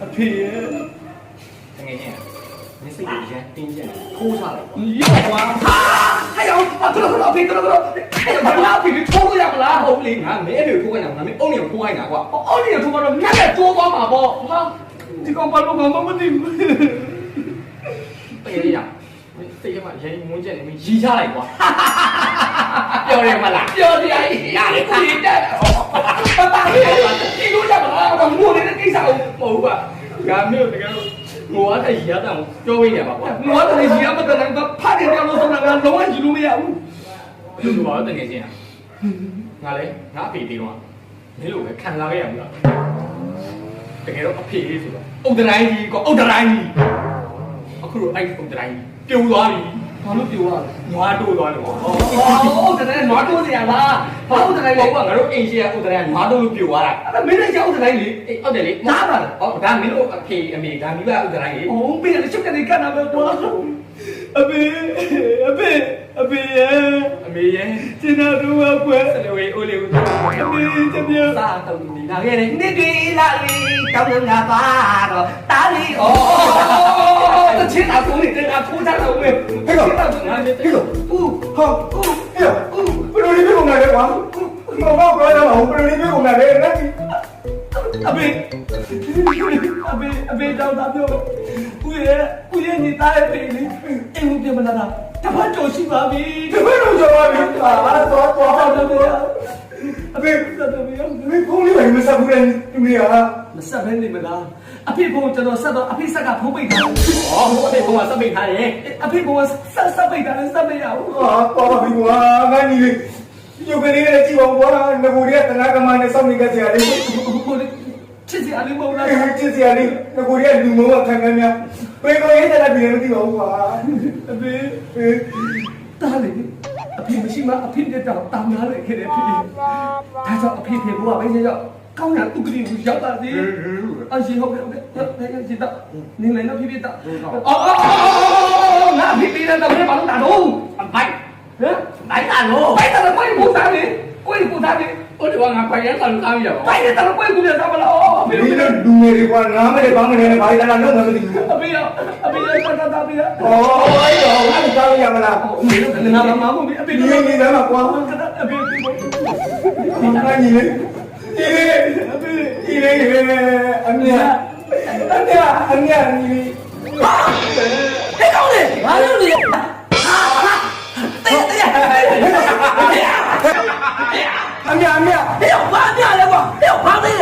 အဖေရဲ့ တကယ်ချင်းမင်းစိတ်ကိုရမ်းတင်းကျပ်ထိုးချလိုက်ကွာ ရောကွာဟာဟဲ့အောင်တော်အဖေတော်အဲ့ဘာလာအဖေထိုးလို့ရမလား ဟုတ်လေငါမင်းအဲ့လိုထိုးခိုင်းတာငါမင်းအုံးနေထိုးခိုင်းတာကွာ အော်ဒီထိုးတော့ငါလည်းတိုးသွားမှာပေါ့ဟာဒီကောင်ဘာလို့ငါမသိဘူး တကယ်ကြီးရမင်းစိတ်ကမှရမ်းမွန်းကျက်နေမင်းရီချလိုက်ကွာပြောရမလား ပြောတယ်ရတယ်ကိုရတဲ့ဘာပါလဲဒီလိုရမလားဘာမို့နေတဲ့ကိစ္စကို မဟုတ်ပါငါမျိုးတကယ်လို့ငိုရတဲ့ရီရတဲ့ပြောဝင်းနေပါကွာ ငါတို့ကြီးအမတန်ကဖားတယ်ကြောလို့ဆိုတာငါလုံးဝယူလို့မရဘူး လူတို့ပါတော့တကယ်ချင်းငါလေငါအဖေတေးတော့မင်းလိုပဲခံစားခဲ့ရဘူးလားတကယ်တော့အဖေလေးဆိုတော့အုတ်တိုင်းကြီးကွာအုတ်တိုင်းကြီးအခုတော့အဲ့အုတ်တိုင်းပြုံသွားပြီ ဘာလို့ပြောရလဲ နွားတိုးသွားတယ်ကွာ ဟုတ်တယ်နွားတိုးနေရလားဘာဟုတ်တယ်လဲ ဘောကငါတို့အိမ်ရှိရဥဒရနွားတို့လို့ပြိုသွားတာ အဲ့မင်းလည်းကြောက်တယ်လေ အေးဟုတ်တယ်လေနားပါလားဟောဒါမင်းတို့အဖေအမေဒါမိဘဥဒရကြီး 哦，别人就跟你干那么多，阿贝阿贝呀， အမေရဲ့ 今天都要关， စလွေအိုးလေးကို 阿贝这边， သာတုံဒီလာခဲ့တယ် 你对哪里高人家巴了，打你哦，这钱拿从你这个出家了没？这个拿从哪里？这个，好，哎呦，不容易被我拿来玩，我不要了，我不容易被我拿来，那你。阿贝，阿贝，找他表，我也你打一杯哩，哎，我别问他了，这盘酒行吗？这盘酒行吗？啊，多好的没有？阿贝，这都没有，你碰你为什么杀不人？对不对啊？那杀人你们啦，阿贝碰叫做杀到阿贝杀个碰背他， ဟောဟိုအဖေကစပိတ်ထားတယ် 阿贝碰杀背他，杀没有？啊，爸爸比我俺你有个你来记我那个人等那个嘛，那上面个家里，我的，这是阿里冇啦。这家里那个人你摸看看没？别个也在那边的地方哇，阿贝，打你，阿ဖေမရှိမှအဖေတက်တော့တာများလိုက်ခဲ့တယ်ဖေဒါကြောင့်အဖေဖေဘုရားပဲရောက်ကောင်းရဥက္ကဋ္ဌကိုရောက်ပါသေးအရှင်ဟုတ်ကဲ့ဟုတ်ကဲ့တော့နေလည်းတော့ပြတော့အော်ငါဖေဖေတော့ဘယ်မှာလို့တာတော့ အမိုက် ဟမ် နိုင်တာလို့ ဘိုက်တော့ကိုယ်ပူသားလေကိုယ်ပူသားလေ ဟိုဒီကငါဖိုင်ရန်ဆောင်သားရပါ ဘိုက်တော့ကိုယ်ပူရတာမလားအော်ဖေ 你那路面的话，俺们的帮们的把那弄那么的。 အဖေရောတာဖေရော 哦，哎呦，俺们搞样啦。 မင်းတို့လည်းငါမမဟုတ်ဘူးအဖေ 你你在那光， အဖေ 那你呢？你俺们你。 ဟဲ့ကောင်းလေဘာလို့လဲ俺们。哎呀，妈呀！哎呀，妈呀！